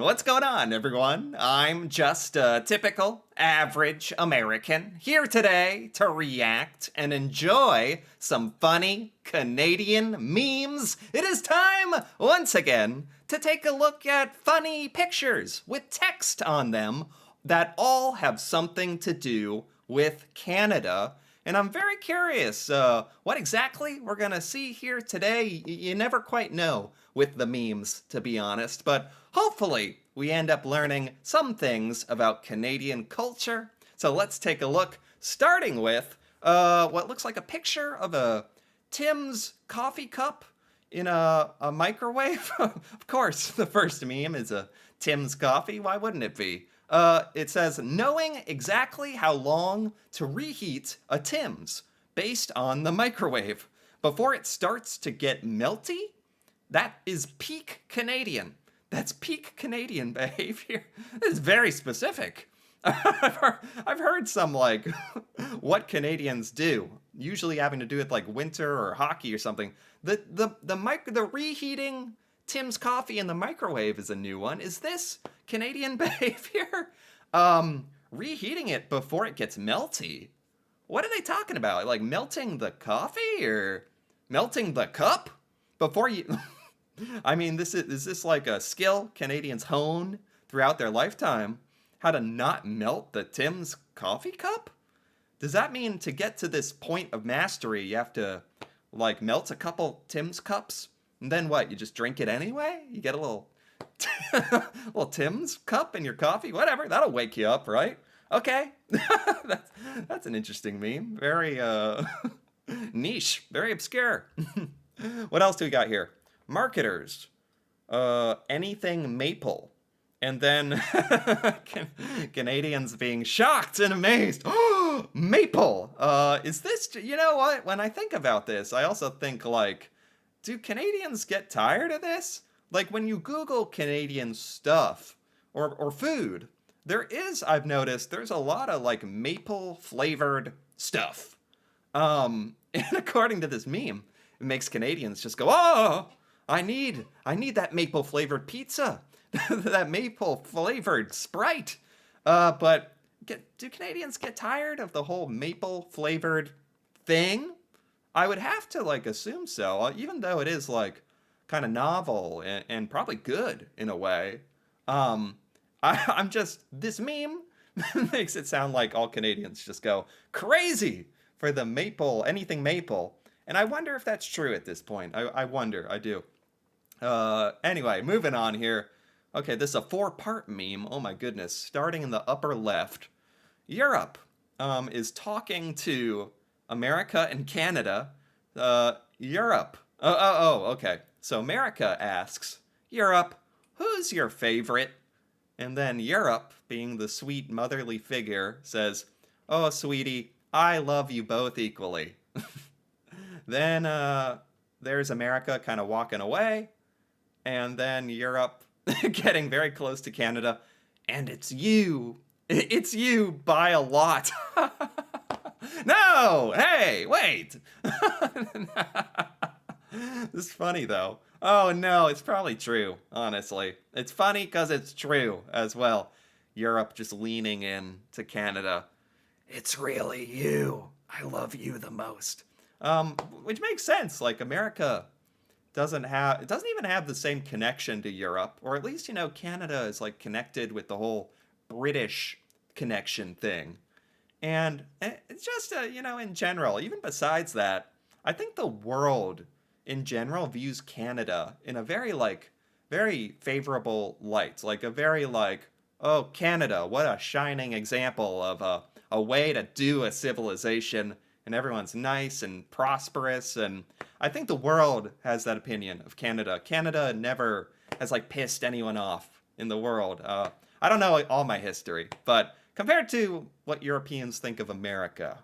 What's going on, everyone? I'm just a typical, average American here today to react and enjoy some funny Canadian memes. It is time, once again, to take a look at funny pictures with text on them that all have something to do with Canada. And I'm very curious what exactly we're going to see here today. You never quite know with the memes, to be honest, but hopefully we end up learning some things about Canadian culture. So let's take a look, starting with what looks like a picture of a Tim's coffee cup in a microwave. Of course, the first meme is a Tim's coffee. Why wouldn't it be? It says, knowing exactly how long to reheat a Tim's based on the microwave before it starts to get melty. That is peak Canadian. That's peak Canadian behavior. This is very specific. I've heard some like what Canadians do, usually having to do with like winter or hockey or something. The reheating Tim's coffee in the microwave is a new one. Is this Canadian behavior? Reheating it before it gets melty. What are they talking about? Like melting the coffee or melting the cup before you I mean, is this like a skill Canadians hone throughout their lifetime? How to not melt the Tim's coffee cup? Does that mean to get to this point of mastery, you have to like melt a couple Tim's cups? And then what? You just drink it anyway? You get a little little Tim's cup in your coffee? Whatever, that'll wake you up, right? Okay. That's an interesting meme. Very niche, very obscure. What else do we got here? Marketers, anything maple, and then Canadians being shocked and amazed. Oh, maple. Is this? You know what? When I think about this, I also think like, do Canadians get tired of this? Like when you Google Canadian stuff or food, I've noticed there's a lot of like maple flavored stuff. And according to this meme, it makes Canadians just go, oh, I need that maple flavored pizza, that maple flavored Sprite. But do Canadians get tired of the whole maple flavored thing? I would have to like assume so, even though it is like kind of novel and probably good in a way. I'm just this meme makes it sound like all Canadians just go crazy for the maple, anything maple. And I wonder if that's true at this point. I wonder, I do. Anyway, moving on here. Okay, this is a four-part meme. Oh my goodness. Starting in the upper left. Europe is talking to America and Canada. Europe. Okay. So America asks, Europe, who's your favorite? And then Europe, being the sweet motherly figure, says, oh, sweetie, I love you both equally. Then there's America kind of walking away. And then Europe getting very close to Canada. And it's you. It's you by a lot. No! Hey, wait! This is funny, though. Oh, no, it's probably true, honestly. It's funny because it's true as well. Europe just leaning in to Canada. It's really you. I love you the most. Which makes sense. Like, America it doesn't even have the same connection to Europe, or at least, Canada is like connected with the whole British connection thing. And it's just, in general, even besides that, I think the world in general views Canada in a very favorable light. Like a very oh, Canada, what a shining example of a way to do a civilization, and everyone's nice and prosperous. And I think the world has that opinion of Canada. Canada never has pissed anyone off in the world. I don't know all my history, but compared to what Europeans think of America,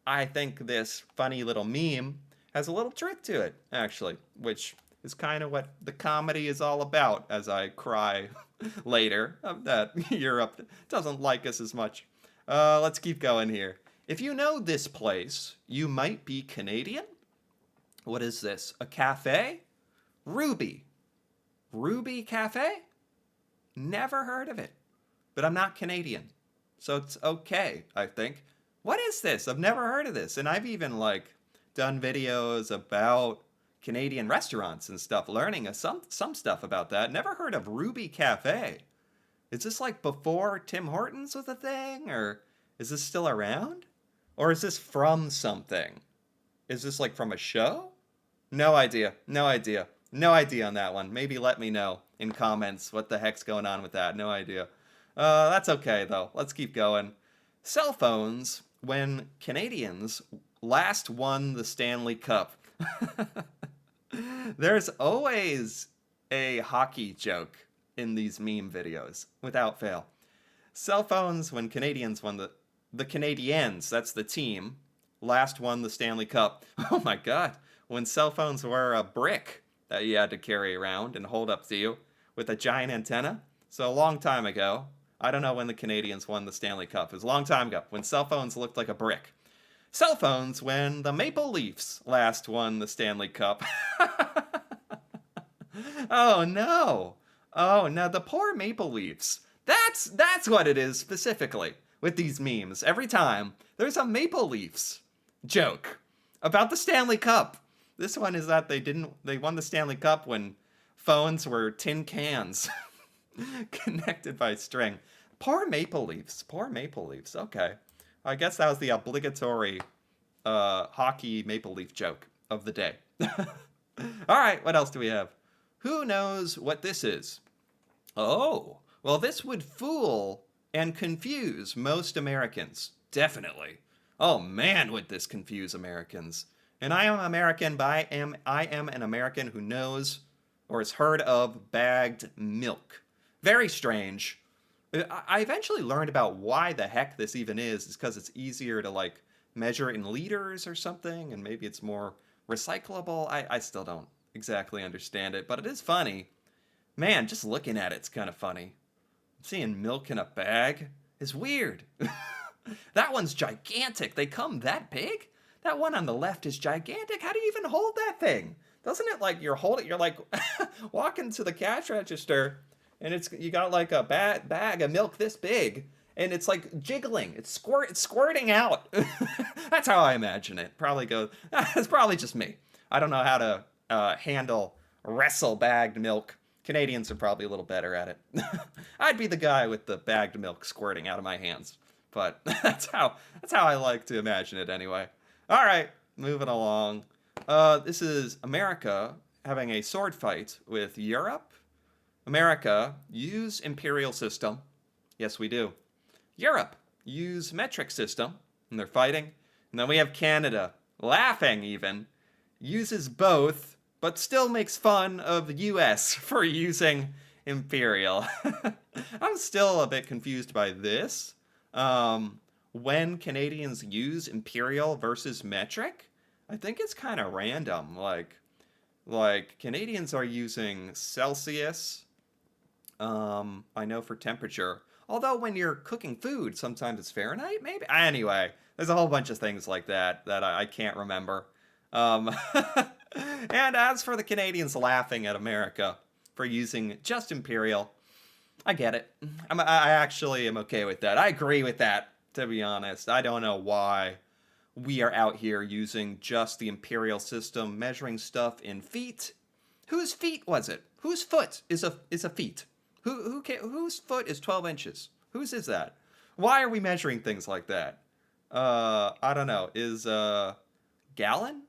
I think this funny little meme has a little truth to it, actually, which is kind of what the comedy is all about, as I cry later that Europe doesn't like us as much. Let's keep going here. If you know this place, you might be Canadian. What is this? A cafe? Ruby. Ruby Cafe? Never heard of it. But I'm not Canadian. So it's okay, I think. What is this? I've never heard of this. And I've even like done videos about Canadian restaurants and stuff, learning some stuff about that. Never heard of Ruby Cafe. Is this like before Tim Hortons was a thing, or is this still around? Or is this from something? Is this like from a show? No idea. No idea. No idea on that one. Maybe let me know in comments what the heck's going on with that. No idea. That's okay though. Let's keep going. Cell phones when Canadians last won the Stanley Cup. There's always a hockey joke in these meme videos, without fail. Cell phones when Canadians won the Canadiens, that's the team, last won the Stanley Cup. Oh my god. When cell phones were a brick that you had to carry around and hold up to you with a giant antenna. So a long time ago. I don't know when the Canadians won the Stanley Cup. It was a long time ago when cell phones looked like a brick. Cell phones when the Maple Leafs last won the Stanley Cup. Oh no. Oh no, the poor Maple Leafs. That's what it is specifically with these memes. Every time there's a Maple Leafs joke about the Stanley Cup. This one is that they won the Stanley Cup when phones were tin cans connected by string. Poor Maple Leafs. Poor Maple Leafs. Okay. I guess that was the obligatory hockey Maple Leaf joke of the day. All right, what else do we have? Who knows what this is? Oh, well, this would fool and confuse most Americans. Definitely. Oh man, would this confuse Americans. And I am American, but I am an American who knows or has heard of bagged milk. Very strange. I eventually learned about why the heck this even is. It's because it's easier to like measure in liters or something, and maybe it's more recyclable. I still don't exactly understand it, but it is funny. Man, just looking at it's kind of funny. Seeing milk in a bag is weird. That one's gigantic. They come that big? That one on the left is gigantic. How do you even hold that thing? Doesn't it like you're like walking to the cash register and you got like a bag of milk this big and it's like jiggling. It's squirting out. That's how I imagine it. Probably goes. It's probably just me. I don't know how to wrestle bagged milk. Canadians are probably a little better at it. I'd be the guy with the bagged milk squirting out of my hands. But that's how I like to imagine it anyway. All right, moving along. This is America having a sword fight with Europe. America, use imperial system. Yes, we do. Europe, use metric system. And they're fighting. And then we have Canada, laughing even, uses both, but still makes fun of the US for using imperial. I'm still a bit confused by this. When Canadians use imperial versus metric, I think it's kind of random. Like Canadians are using Celsius. I know for temperature. Although when you're cooking food, sometimes it's Fahrenheit, maybe? Anyway, there's a whole bunch of things like that I can't remember. And as for the Canadians laughing at America for using just imperial, I get it. I actually am okay with that. I agree with that, to be honest. I don't know why we are out here using just the imperial system, measuring stuff in feet. Whose feet was it? Whose foot is a feet? Whose foot is 12 inches? Whose is that? Why are we measuring things like that? I don't know. Is gallon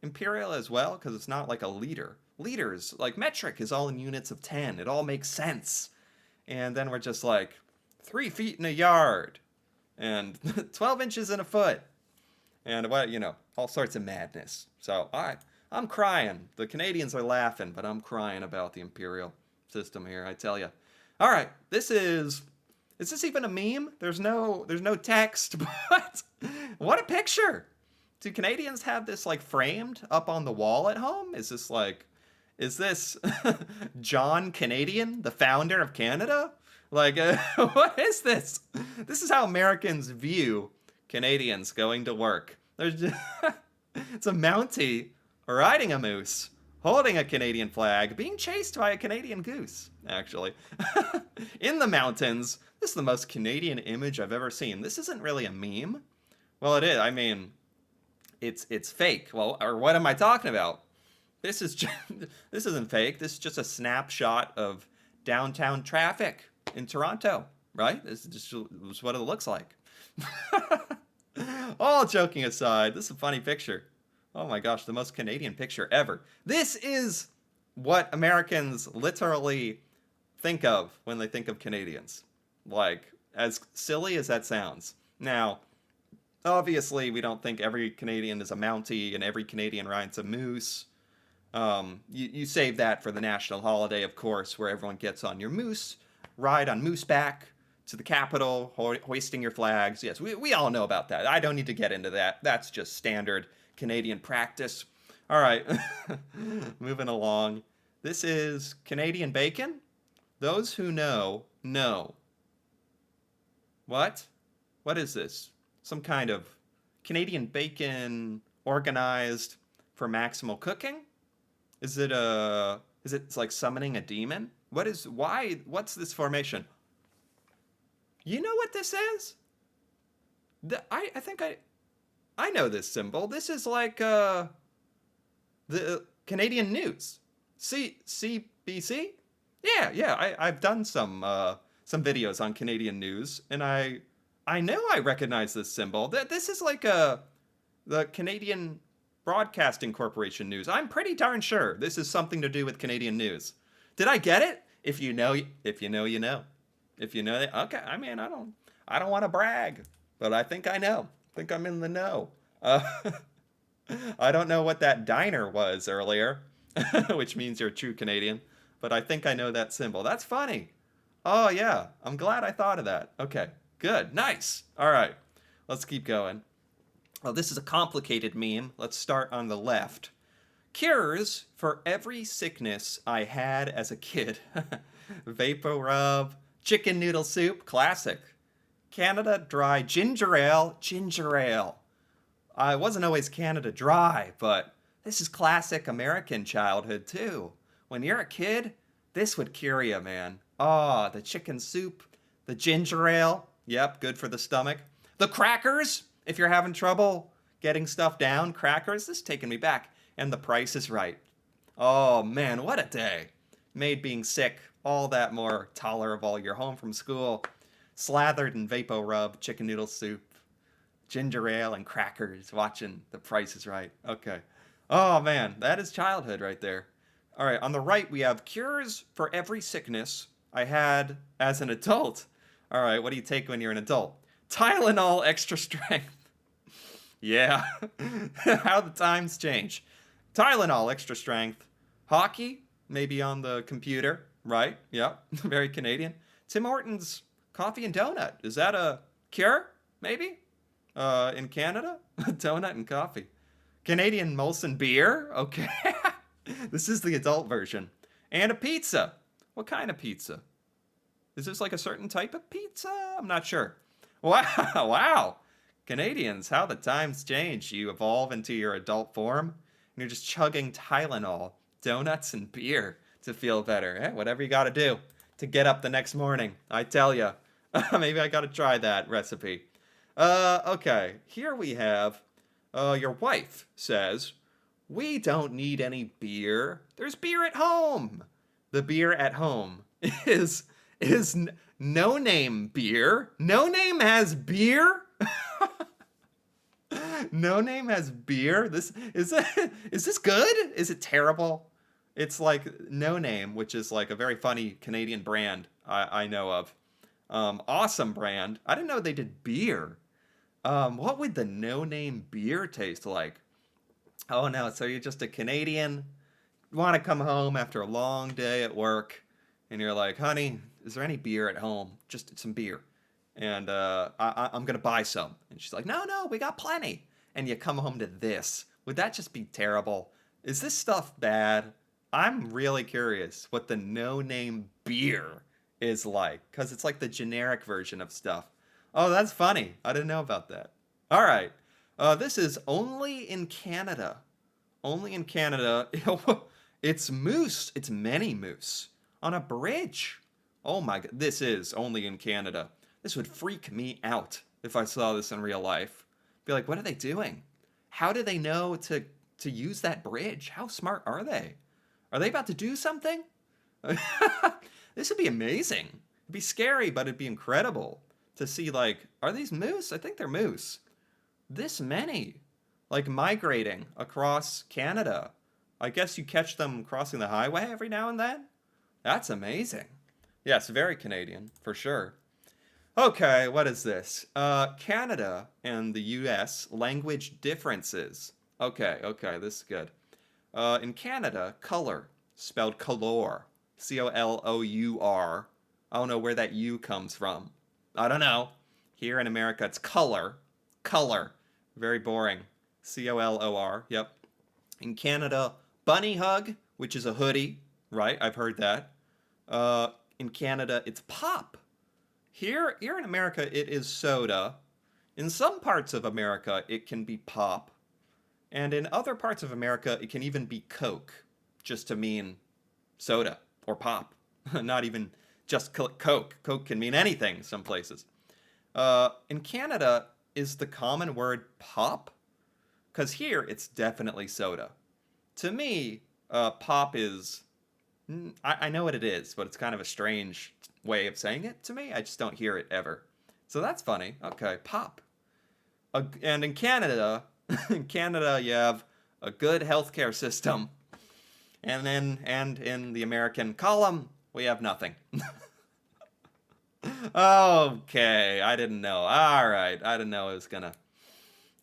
imperial as well? Because it's not like a liter. Liters, like metric, is all in units of 10. It all makes sense. And then we're just like 3 feet in a yard and 12 inches in a foot. And what, all sorts of madness. So, all right, I'm crying. The Canadians are laughing, but I'm crying about the imperial system here, I tell you. All right, is this even a meme? There's no text, but what a picture. Do Canadians have this like framed up on the wall at home? Is this John Canadian, the founder of Canada? Like, what is this? This is how Americans view Canadians going to work. It's a Mountie riding a moose holding a Canadian flag, being chased by a Canadian goose, actually. In the mountains. This is the most Canadian image I've ever seen. This isn't really a meme. Well, it is. I mean, it's fake. Well, or what am I talking about? This is just, this isn't fake. This is just a snapshot of downtown traffic in Toronto, right? This is just what it looks like. All joking aside, this is a funny picture. Oh my gosh, the most Canadian picture ever. This is what Americans literally think of when they think of Canadians. Like, as silly as that sounds. Now, obviously, we don't think every Canadian is a Mountie and every Canadian rides a moose. You save that for the national holiday, of course, where everyone gets on your moose, ride on mooseback to the Capitol, hoisting your flags. Yes, we all know about that. I don't need to get into that. That's just standard Canadian practice. All right, moving along. This is Canadian bacon. Those who know, know. What? What is this? Some kind of Canadian bacon organized for maximal cooking? Is it like summoning a demon? What's this formation? You know what this is? I think I know this symbol. This is like the Canadian news. CBC? Yeah. I've done some videos on Canadian news, and I know I recognize this symbol. This is like the Canadian Broadcasting Corporation news. I'm pretty darn sure this is something to do with Canadian news. Did I get it? If you know, you know. If you know, okay. I mean, I don't want to brag, but I think I know. I think I'm in the know. I don't know what that diner was earlier, which means you're a true Canadian, but I think I know that symbol. That's funny. Oh yeah, I'm glad I thought of that. Okay, good, nice. All right, let's keep going. Well, this is a complicated meme. Let's start on the left. Cures for every sickness I had as a kid. Vapor rub, chicken noodle soup, classic. Canada Dry ginger ale, ginger ale. I wasn't always Canada Dry, but this is classic American childhood too. When you're a kid, this would cure you, man. Oh, the chicken soup, the ginger ale. Yep, good for the stomach. The crackers, if you're having trouble getting stuff down, crackers, this is taking me back. And the Price is Right. Oh man, what a day. Made being sick all that more tolerable. You're home from school, slathered in Vapo Rub, chicken noodle soup, ginger ale, and crackers, watching The Price is Right. Okay. Oh man, that is childhood right there. All right, on the right we have cures for every sickness I had as an adult. All right, what do you take when you're an adult? Tylenol extra strength. Yeah, how the times change. Tylenol extra strength. Hockey, maybe on the computer, right? Yep, very Canadian. Tim Hortons coffee and donut. Is that a cure? Maybe? In Canada? Donut and coffee. Canadian Molson beer? Okay. This is the adult version. And a pizza. What kind of pizza? Is this like a certain type of pizza? I'm not sure. Wow, wow. Canadians, how the times change. You evolve into your adult form, and you're just chugging Tylenol, donuts, and beer to feel better. Eh? Whatever you gotta do to get up the next morning. I tell ya. Maybe I gotta try that recipe. Okay. Here we have, your wife says, we don't need any beer. There's beer at home. The beer at home is no name beer. No name has beer. No name has beer. This is this good? Is it terrible? It's like No Name, which is like a very funny Canadian brand I know of. Awesome brand. I didn't know they did beer. What would the No Name beer taste like? Oh no, so you're just a Canadian, want to come home after a long day at work, and you're like, honey, is there any beer at home? Just some beer. And I'm going to buy some. And she's like, no, we got plenty. And you come home to this. Would that just be terrible? Is this stuff bad? I'm really curious what the No Name beer is like, because it's like the generic version of stuff. Oh, that's funny. I didn't know about that. All right. This is only in Canada. Only in Canada. It's moose. It's many moose on a bridge. Oh my god, this is only in Canada. This would freak me out if I saw this in real life. Be like, what are they doing? How do they know to use that bridge? How smart are they? Are they about to do something? This would be amazing. It'd be scary, but it'd be incredible to see, like, are these moose? I think they're moose. This many, like, migrating across Canada. I guess you catch them crossing the highway every now and then. That's amazing. Yes, very Canadian, for sure. Okay, what is this? Canada and the US language differences. Okay, this is good. In Canada, color, spelled color, Colour. I don't know where that U comes from. I don't know. Here in America, it's color. Color. Very boring. Color. Yep. In Canada, bunny hug, which is a hoodie, right? I've heard that. In Canada, it's pop. Here in America, it is soda. In some parts of America, it can be pop. And in other parts of America, it can even be Coke, just to mean soda or pop. Not even just Coke. Coke can mean anything some places. In Canada, is the common word pop? Because here, it's definitely soda. To me, pop is... I know what it is, but it's kind of a strange way of saying it to me. I just don't hear it ever. So that's funny. Okay, pop. And in Canada, you have a good healthcare system. And in the American column, we have nothing. Okay, I didn't know. All right, I didn't know I was gonna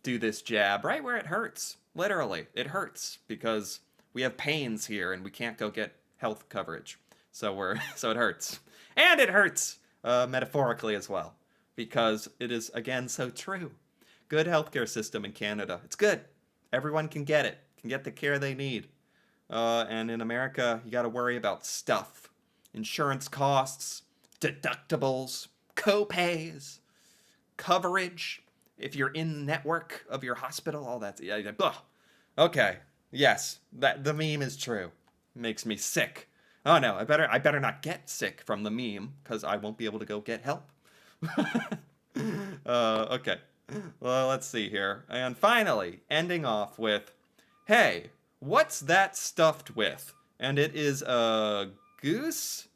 do this jab right where it hurts. Literally, it hurts because we have pains here and we can't go get health coverage. So it hurts. And it hurts metaphorically as well, because it is, again, so true. Good healthcare system in Canada. It's good. Everyone can get it, can get the care they need. And in America, you got to worry about stuff. Insurance costs, deductibles, co-pays, coverage, if you're in network of your hospital, all that. Okay, yes, the meme is true. Makes me sick. Oh no, I better not get sick from the meme, because I won't be able to go get help. Okay. Well, let's see here. And finally, ending off with, hey, what's that stuffed with? And it is a goose?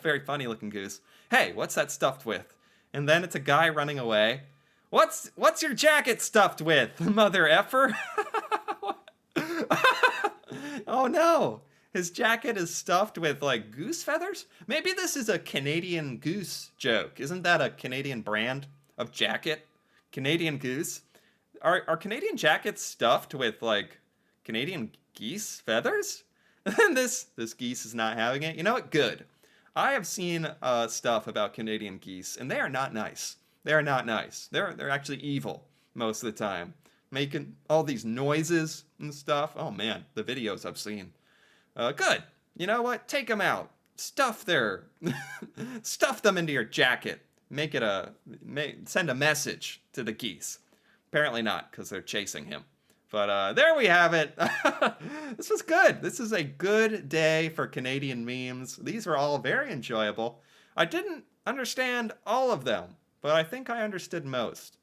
Very funny looking goose. Hey, what's that stuffed with? And then it's a guy running away. What's your jacket stuffed with, mother effer? Oh no! His jacket is stuffed with, like, goose feathers? Maybe this is a Canadian Goose joke. Isn't that a Canadian brand of jacket? Canadian Goose? Are Canadian jackets stuffed with, like, Canadian geese feathers? And this geese is not having it. You know what? Good. I have seen stuff about Canadian geese, and they are not nice. They are not nice. They're actually evil most of the time. Making all these noises and stuff. Oh man, the videos I've seen. Good. You know what? Take them out. Stuff them into your jacket. Send a message to the geese. Apparently not, because they're chasing him. But there we have it. This was good. This is a good day for Canadian memes. These were all very enjoyable. I didn't understand all of them, but I think I understood most.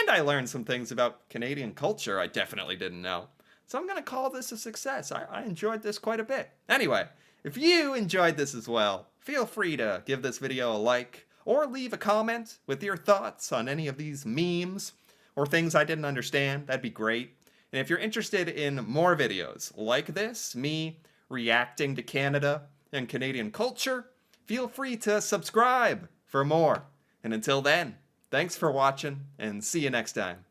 And I learned some things about Canadian culture I definitely didn't know. So I'm going to call this a success. I enjoyed this quite a bit. Anyway, if you enjoyed this as well, feel free to give this video a like or leave a comment with your thoughts on any of these memes or things I didn't understand. That'd be great. And if you're interested in more videos like this, me reacting to Canada and Canadian culture, feel free to subscribe for more. And until then, thanks for watching, and see you next time.